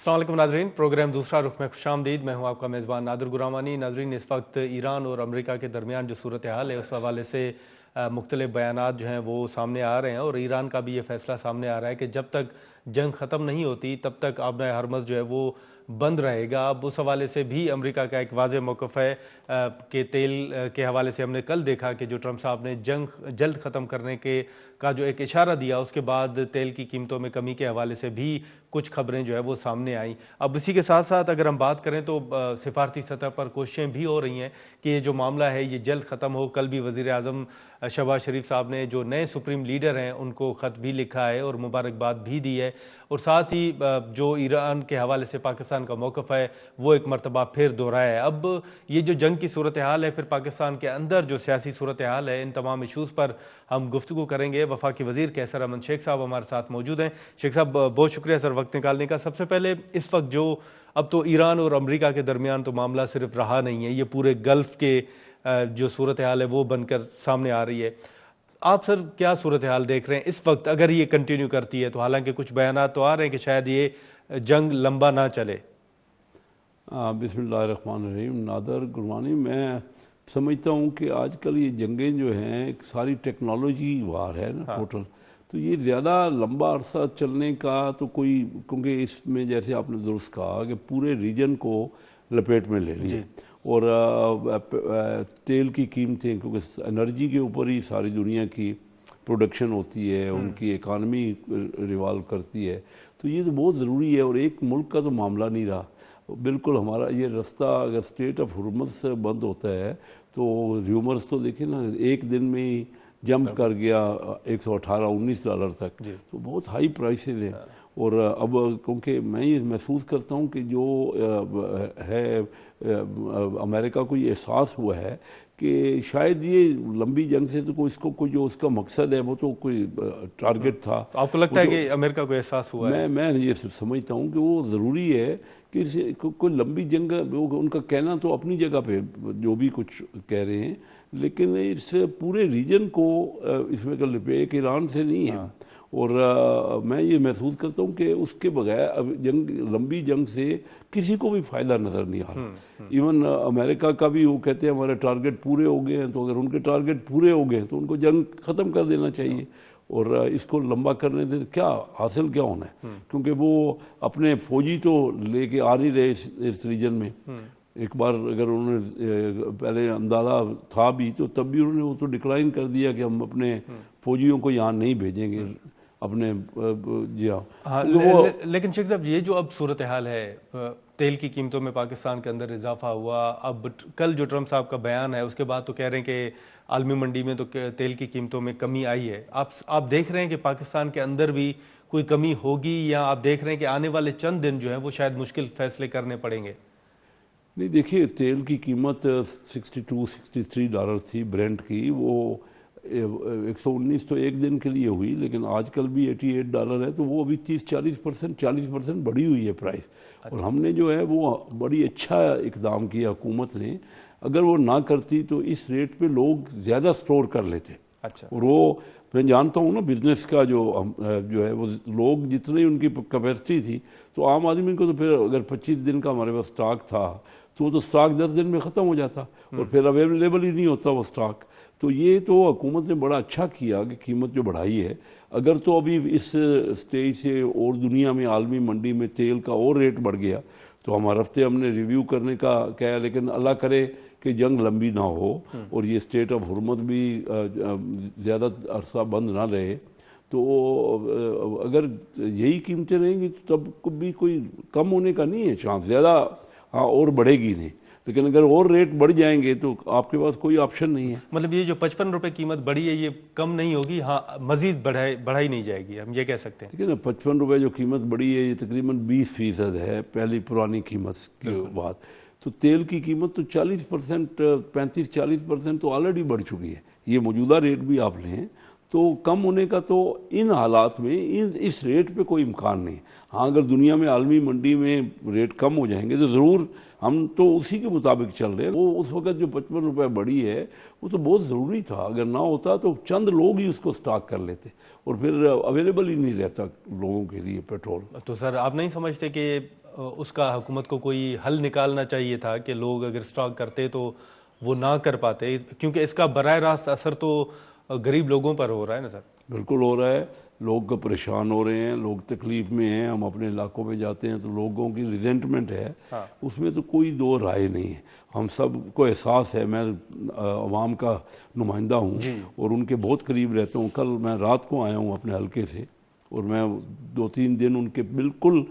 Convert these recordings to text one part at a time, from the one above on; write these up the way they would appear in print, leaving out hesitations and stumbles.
अस्सलाम वालेकुम Nadreen, programme दूसरा रुख में खुशामदीद। मैं हूं आपका मेज़बान नादिर गुरामानी। नादरीन, इस वक्त ईरान और अमेरिका के दरमियान जो सूरत हाल है उस हवाले से मुख्तलिफ बयानात जो हैं वो सामने आ रहे हैं और ईरान का भी ये फैसला सामने आ रहा है कि जब तक जंग ख़त्म नहीं होती तब तक आब हरमज़ जो है वो बंद रहेगा। अब उस हवाले से भी अमेरिका का एक वाज़ेह मौक़िफ़ है कि तेल के हवाले से हमने कल देखा कि जो ट्रंप साहब ने जंग जल्द ख़त्म करने के का जो एक इशारा दिया, उसके बाद तेल की कीमतों में कमी के हवाले से भी कुछ खबरें जो है वो सामने आई। अब इसी के साथ साथ अगर हम बात करें तो सिफारती सतह पर कोशिशें भी हो रही हैं कि ये जो मामला है ये जल्द ख़त्म हो। कल भी वज़ीर आज़म शहबाज शरीफ साहब ने जो नए सुप्रीम लीडर हैं उनको ख़त भी लिखा है और मुबारकबाद भी दी है, और साथ ही जो ईरान के हवाले से पाकिस्तान का मौक़िफ़ है वो एक मरतबा फिर दोहराया है। अब ये जो जंग की सूरत हाल है, फिर पाकिस्तान के अंदर जो सियासी सूरत हाल है, इन तमाम इशूज़ पर हम गुफ्तगू करेंगे। वफाकी वज़ीर कैसर अहमद शेख साहब हमारे साथ मौजूद हैं। शेख साहब, बहुत शुक्रिया सर वक्त निकालने का। सबसे पहले इस वक्त जो अब तो ईरान और अमेरिका के दरमियान तो मामला सिर्फ रहा नहीं है, ये पूरे गल्फ़ के जो सूरत हाल है वो बनकर सामने आ रही है। आप सर क्या सूरत हाल देख रहे हैं इस वक्त अगर ये कंटिन्यू करती है तो? हालांकि कुछ बयानात तो आ रहे हैं कि शायद ये जंग लंबा ना चले। बिस्मिल्लाहिर्रहमानिर्रहीम। नादर गुरबानी, मैं समझता हूँ कि आजकल ये जंगें जो हैं सारी टेक्नोलॉजी वार है ना, टोटल। तो ये ज़्यादा लंबा अरसा चलने का तो कोई, क्योंकि इसमें जैसे आपने दुरुस्त कहा कि पूरे रीजन को लपेट में ले लिया और तेल की कीमतें, क्योंकि एनर्जी के ऊपर ही सारी दुनिया की प्रोडक्शन होती है, उनकी इकानमी रिवॉल्व करती है, तो ये तो बहुत ज़रूरी है। और एक मुल्क का तो मामला नहीं रहा, बिल्कुल हमारा ये रास्ता अगर स्टेट ऑफ हुर्मुज़ से बंद होता है तो र्यूमर्स तो देखिए ना, एक दिन में ही जंप कर गया 118-19 डॉलर तक, तो बहुत हाई प्राइसेज है। और अब क्योंकि मैं ये महसूस करता हूँ कि जो है अमेरिका को ये एहसास हुआ है कि शायद ये लंबी जंग से तो कोई इसको कोई जो उसका मकसद है वो तो कोई टारगेट था। तो आपको लगता है कि अमेरिका को एहसास हुआ है? मैं ये समझता हूँ कि वो ज़रूरी है कि कोई लंबी जंग, उनका कहना तो अपनी जगह पे जो भी कुछ कह रहे हैं, लेकिन इस पूरे रीजन को इसमें कर ले, एक ईरान से नहीं है। और मैं ये महसूस करता हूँ कि उसके बगैर अब लंबी जंग से किसी को भी फ़ायदा नज़र नहीं आ रहा। इवन अमेरिका का भी वो कहते हैं हमारे टारगेट पूरे हो गए हैं, तो अगर उनके टारगेट पूरे हो गए तो उनको जंग ख़त्म कर देना चाहिए और इसको लंबा करने से क्या हासिल क्या होना है, क्योंकि वो अपने फौजी तो लेके आ नहीं रहे इस रीजन में। एक बार अगर उन्होंने पहले अंदाज़ा था भी तो तब भी उन्होंने वो तो डिक्लाइन कर दिया कि हम अपने फौजियों को यहाँ नहीं भेजेंगे अपने। जी हाँ, लेकिन शेख साहब, ये जो अब सूरत हाल है, तेल की कीमतों में पाकिस्तान के अंदर इजाफा हुआ, अब कल जो ट्रंप साहब का बयान है उसके बाद तो कह रहे हैं कि आलमी मंडी में तो तेल की कीमतों में कमी आई है। आप देख रहे हैं कि पाकिस्तान के अंदर भी कोई कमी होगी, या आप देख रहे हैं कि आने वाले चंद दिन जो है वो शायद मुश्किल फैसले करने पड़ेंगे? नहीं, देखिए, तेल की कीमत 62-63 डॉलर थी ब्रेंट की, वो 119 तो एक दिन के लिए हुई, लेकिन आजकल भी 88 डॉलर है, तो वो अभी 40% बढ़ी हुई है प्राइस। और हमने जो है वो बड़ी अच्छा इकदाम किया हुकूमत ने। अगर वो ना करती तो इस रेट पे लोग ज़्यादा स्टोर कर लेते। अच्छा। और वो मैं जानता हूँ ना, बिजनेस का जो है वो लोग जितनी उनकी कैपेसिटी थी, तो आम आदमी को तो फिर अगर 25 दिन का हमारे पास स्टॉक था तो स्टॉक 10 दिन में ख़त्म हो जाता और फिर अवेलेबल ही नहीं होता वो स्टॉक। तो ये तो हुकूमत ने बड़ा अच्छा किया कि कीमत जो बढ़ाई है। अगर तो अभी इस स्टेज से और दुनिया में आलमी मंडी में तेल का और रेट बढ़ गया तो हमारे हफ्ते हमने रिव्यू करने का कहा है, लेकिन अल्लाह करे कि जंग लंबी ना हो और ये स्टेट ऑफ हुर्मुज़ भी ज़्यादा अरसा बंद ना रहे। तो अगर यही कीमतें रहेंगी तो तब भी कोई कम होने का नहीं है चांस, ज़्यादा हाँ और बढ़ेगी नहीं, लेकिन अगर और रेट बढ़ जाएंगे तो आपके पास कोई ऑप्शन नहीं है। मतलब ये जो 55 रुपये कीमत बढ़ी है ये कम नहीं होगी, हाँ मजीद बढ़ाई नहीं जाएगी, हम ये कह सकते हैं? ठीक है ना, 55 रुपये जो कीमत बढ़ी है ये तकरीबन 20% है पहली पुरानी कीमत के बाद। तो तेल की कीमत तो 40%, 35-40% तो ऑलरेडी बढ़ चुकी है। ये मौजूदा रेट भी आप लें तो कम होने का तो इन हालात में इस रेट पे कोई इम्कान नहीं। हाँ, अगर दुनिया में आलमी मंडी में रेट कम हो जाएंगे तो ज़रूर, हम तो उसी के मुताबिक चल रहे हैं। वो उस वक्त जो 55 रुपये बढ़ी है वो तो बहुत ज़रूरी था, अगर ना होता तो चंद लोग ही उसको स्टॉक कर लेते और फिर अवेलेबल ही नहीं रहता लोगों के लिए पेट्रोल। तो सर आप नहीं समझते कि उसका हुकूमत को कोई हल निकालना चाहिए था कि लोग अगर स्टॉक करते तो वो ना कर पाते, क्योंकि इसका बराह रास्त असर तो गरीब लोगों पर हो रहा है ना सर। बिल्कुल हो रहा है, लोग परेशान हो रहे हैं, लोग तकलीफ में हैं। हम अपने इलाकों में जाते हैं तो लोगों की रिजेंटमेंट है, हाँ। उसमें तो कोई दो राय नहीं है। हम सब को एहसास है, मैं अवाम का नुमाइंदा हूँ और उनके बहुत करीब रहता हूँ। कल मैं रात को आया हूँ अपने हलके से और मैं 2-3 दिन उनके बिल्कुल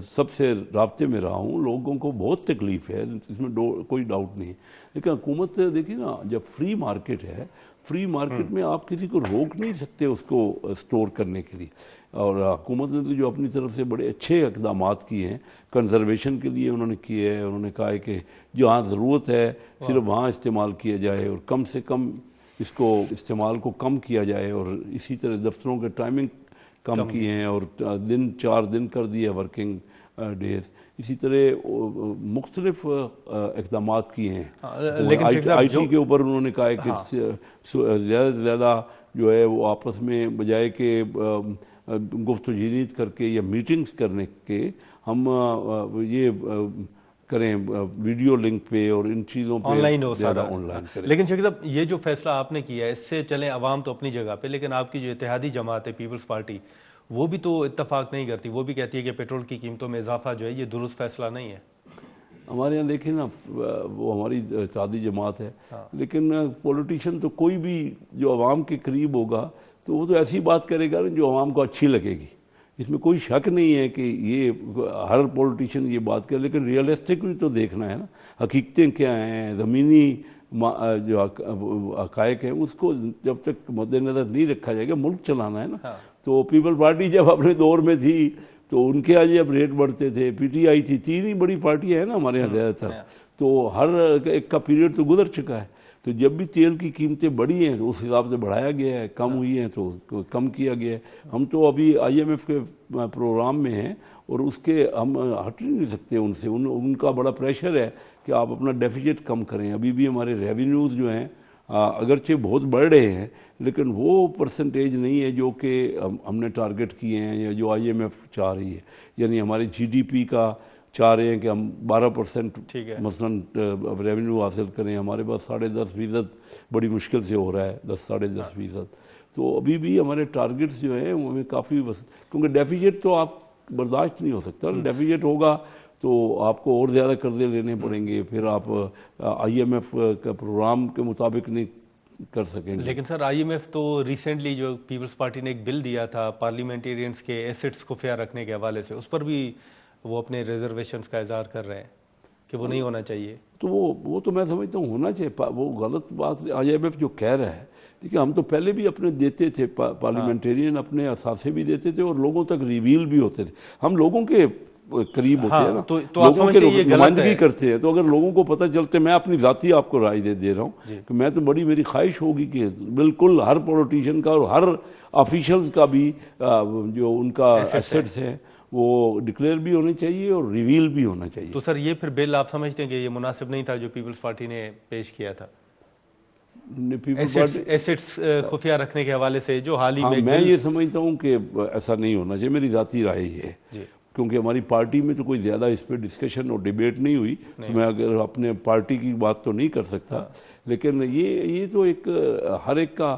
सबसे राब्ते में रहा हूँ। लोगों को बहुत तकलीफ है, इसमें कोई डाउट नहीं है। लेकिन हुकूमत देखिए ना, जब फ्री मार्केट है, फ्री मार्केट में आप किसी को रोक नहीं सकते उसको स्टोर करने के लिए। और हुकूमत ने तो जो अपनी तरफ से बड़े अच्छे इकदाम किए हैं, कंजर्वेशन के लिए उन्होंने किए हैं। उन्होंने कहा है कि जहाँ ज़रूरत है सिर्फ वहाँ इस्तेमाल किया जाए और कम से कम इसको इस्तेमाल को कम किया जाए। और इसी तरह दफ्तरों के टाइमिंग कम किए हैं और 4 दिन कर दिए वर्किंग डेज। इसी तरह मुख्तलिफ इकदाम किए हैं। लेकिन IT के ऊपर उन्होंने कहा है कि ज़्यादा से ज़्यादा जो है वो आपस में बजाय के गुफ्तगू करके या मीटिंग्स करने के हम ये करें वीडियो लिंक पे और इन चीज़ों पे ऑनलाइन हो ज़्यादा सारा। ऑनलाइन करें। लेकिन शेख साहब, ये जो फैसला आपने किया है इससे चलें अवाम तो अपनी जगह पे, लेकिन आपकी जो इत्तेहादी जमात है पीपल्स पार्टी, वो भी तो इत्तफाक नहीं करती। वो भी कहती है कि पेट्रोल की कीमतों में इजाफा जो है ये दुरुस्त फैसला नहीं है। हमारे यहाँ देखिए ना, वो हमारी इत्तेहादी जमात है। लेकिन पॉलिटिशियन तो कोई भी जो अवाम के करीब होगा तो वो तो ऐसी बात करेगा ना जो अवाम को अच्छी लगेगी। इसमें कोई शक नहीं है कि ये हर पॉलिटिशियन ये बात करे, लेकिन रियलिस्टिक भी तो देखना है ना, हकीकतें क्या हैं, ज़मीनी जो हक़ाइक़ है उसको जब तक मद्देनज़र नहीं रखा जाएगा, मुल्क चलाना है ना। तो पीपल पार्टी जब अपने दौर में थी तो उनके आज जब रेट बढ़ते थे, PTI थी, 3 ही बड़ी पार्टियाँ हैं ना हमारे यहाँ ज़्यादातर, तो हर एक का पीरियड तो गुजर चुका है। तो जब भी तेल की कीमतें बढ़ी हैं तो उस हिसाब से बढ़ाया गया है, कम हुई हैं तो कम किया गया है। हम तो अभी IMF के प्रोग्राम में हैं और उसके हम हट नहीं सकते उनसे। उनका बड़ा प्रेशर है कि आप अपना डेफिसिट कम करें। अभी भी हमारे रेवेन्यूज़ जो हैं अगरचे बहुत बढ़ रहे हैं, लेकिन वो परसेंटेज नहीं है जो कि हमने टारगेट किए हैं या जो IMF चाह रही है। यानी हमारे GDP का चाह रहे हैं कि हम 12% मसलन रेवेन्यू हासिल करें। हमारे पास 10.5% बड़ी मुश्किल से हो रहा है, 10-10.5%। तो अभी भी हमारे टारगेट्स जो हैं वो हमें काफ़ी क्योंकि डेफिसिट तो आप बर्दाश्त नहीं हो सकता। डेफिसिट होगा तो आपको और ज़्यादा कर्जे लेने पड़ेंगे, फिर आप IMF का प्रोग्राम के मुताबिक नहीं कर सकेंगे। लेकिन सर IMF तो रिसेंटली जो पीपल्स पार्टी ने एक बिल दिया था पार्लियामेंटेरियंस के एसेट्स खुफिया रखने के हवाले से, उस पर भी वो अपने रिजर्वेशंस का इजहार कर रहे हैं कि वो नहीं होना चाहिए। तो वो तो मैं समझता हूँ होना चाहिए। वो गलत बात IMF जो कह रहा है, देखिए हम तो पहले भी अपने देते थे, पार्लियामेंटेरियन अपने असासे भी देते थे और लोगों तक रिवील भी होते थे। हम लोगों के करीब होते हैं ना, तो लोगों के नुमाइंदगी करते हैं। तो अगर लोगों को पता चलते, मैं अपनी जाती आपको राय दे रहा हूँ कि मैं तो मेरी ख्वाहिश होगी कि बिल्कुल हर पॉलिटिशियन का और हर ऑफिशियल्स का भी जो उनका एसेट्स है वो डिक्लेयर भी होने चाहिए और रिवील भी होना चाहिए। तो सर ये फिर बिल आप समझते हैं कि ये मुनासिब नहीं था जो पीपल्स पार्टी ने पेश किया था, एसेट्स खुफिया रखने के हवाले से जो हाल ही में? मैं ये समझता हूँ कि ऐसा नहीं होना चाहिए, मेरी जाती राय है। क्योंकि हमारी पार्टी में तो कोई ज़्यादा इस पर डिस्कशन और डिबेट नहीं हुई, तो मैं अगर अपने पार्टी की बात तो नहीं कर सकता। लेकिन ये तो एक हर एक का,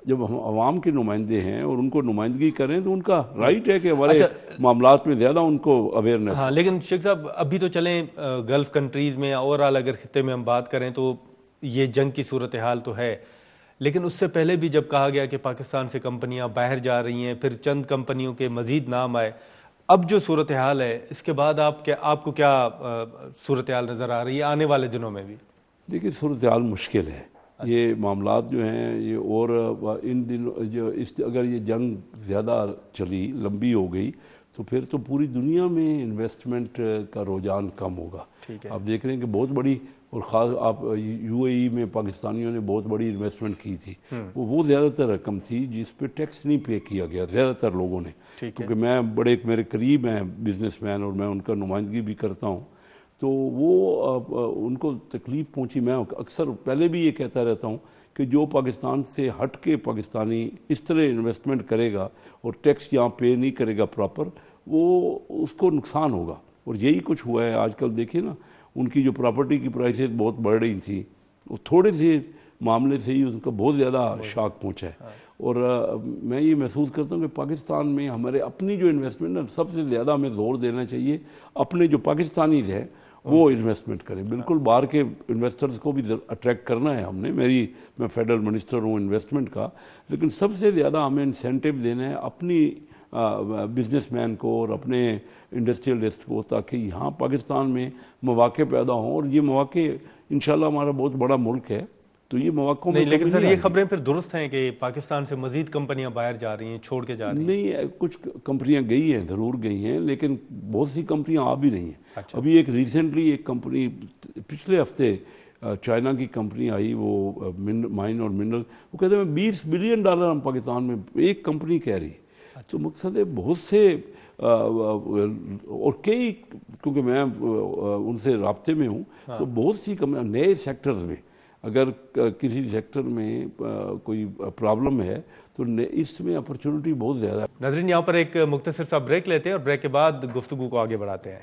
जब हम आवाम के नुमाइंदे हैं और उनको नुमाइंदगी करें तो उनका राइट है कि हमारे मामलात में ज़्यादा उनको अवेयरनेस। हाँ, लेकिन शेख साहब अभी तो चलें गल्फ़ कंट्रीज़ में, ओवरऑल अगर खित्ते में हम बात करें तो ये जंग की सूरत हाल तो है, लेकिन उससे पहले भी जब कहा गया कि पाकिस्तान से कंपनियां बाहर जा रही हैं, फिर चंद कंपनियों के मजीद नाम आए, अब जो सूरत हाल है इसके बाद आपको क्या सूरत हाल नज़र आ रही है आने वाले दिनों में भी? देखिए सूरत हाल मुश्किल है। ये मामलात जो हैं ये, और इन दिनों जो अगर ये जंग ज़्यादा चली, लंबी हो गई, तो फिर तो पूरी दुनिया में इन्वेस्टमेंट का रुझान कम होगा। आप देख रहे हैं कि बहुत बड़ी, और ख़ास आप UAE में पाकिस्तानियों ने बहुत बड़ी इन्वेस्टमेंट की थी, वो ज़्यादातर रकम थी जिस पे टैक्स नहीं पे किया गया ज़्यादातर लोगों ने। क्योंकि मैं बड़े मेरे करीब हैं बिजनेसमैन और मैं उनका नुमाइंदगी भी करता हूँ, तो वो उनको तकलीफ़ पहुँची। मैं अक्सर पहले भी ये कहता रहता हूँ कि जो पाकिस्तान से हट के पाकिस्तानी इस तरह इन्वेस्टमेंट करेगा और टैक्स यहाँ पे नहीं करेगा प्रॉपर, वो उसको नुकसान होगा। और यही कुछ हुआ है आजकल। देखिए ना, उनकी जो प्रॉपर्टी की प्राइसेस बहुत बढ़ रही थी, वो थोड़े से मामले से ही उनका बहुत ज़्यादा शॉक पहुंचा है। और मैं ये महसूस करता हूँ कि पाकिस्तान में हमारे अपनी जो इन्वेस्टमेंट है, सबसे ज़्यादा हमें जोर देना चाहिए अपने जो पाकिस्तानी हैं वो इन्वेस्टमेंट करें। बिल्कुल बाहर के इन्वेस्टर्स को भी अट्रैक्ट करना है हमने। मैं फेडरल मिनिस्टर हूँ इन्वेस्टमेंट का, लेकिन सबसे ज़्यादा हमें इंसेंटिव देना है अपनी बिजनेसमैन को और अपने इंडस्ट्रियलिस्ट को, ताकि यहाँ पाकिस्तान में मौके पैदा हों। और ये मौके इंशाल्लाह, हमारा बहुत बड़ा मुल्क है, तो ये मौक़ों में नहीं, लेकिन सर ये खबरें फिर दुरुस्त हैं कि पाकिस्तान से मजीद कंपनियां बाहर जा रही हैं, छोड़ के जा रही हैं? नहीं, कुछ कंपनियां गई हैं, ज़रूर गई हैं, लेकिन बहुत सी कंपनियां आ भी रही हैं। अच्छा। अभी एक रिसेंटली एक कंपनी पिछले हफ्ते चाइना की कंपनी आई, वो माइन और मिनरल, वो कहते हैं $20 बिलियन हम पाकिस्तान में, एक कंपनी कह रही। तो मकसद है बहुत से और कई, क्योंकि मैं उनसे राब्ते में हूँ, तो बहुत सी कंपनियां नए सेक्टर्स में, अगर किसी सेक्टर में कोई प्रॉब्लम है तो इसमें अपॉर्चुनिटी बहुत ज़्यादा है। नाज़रीन, यहाँ पर एक मुख्तसर सा ब्रेक लेते हैं और ब्रेक के बाद गुफ्तगू को आगे बढ़ाते हैं।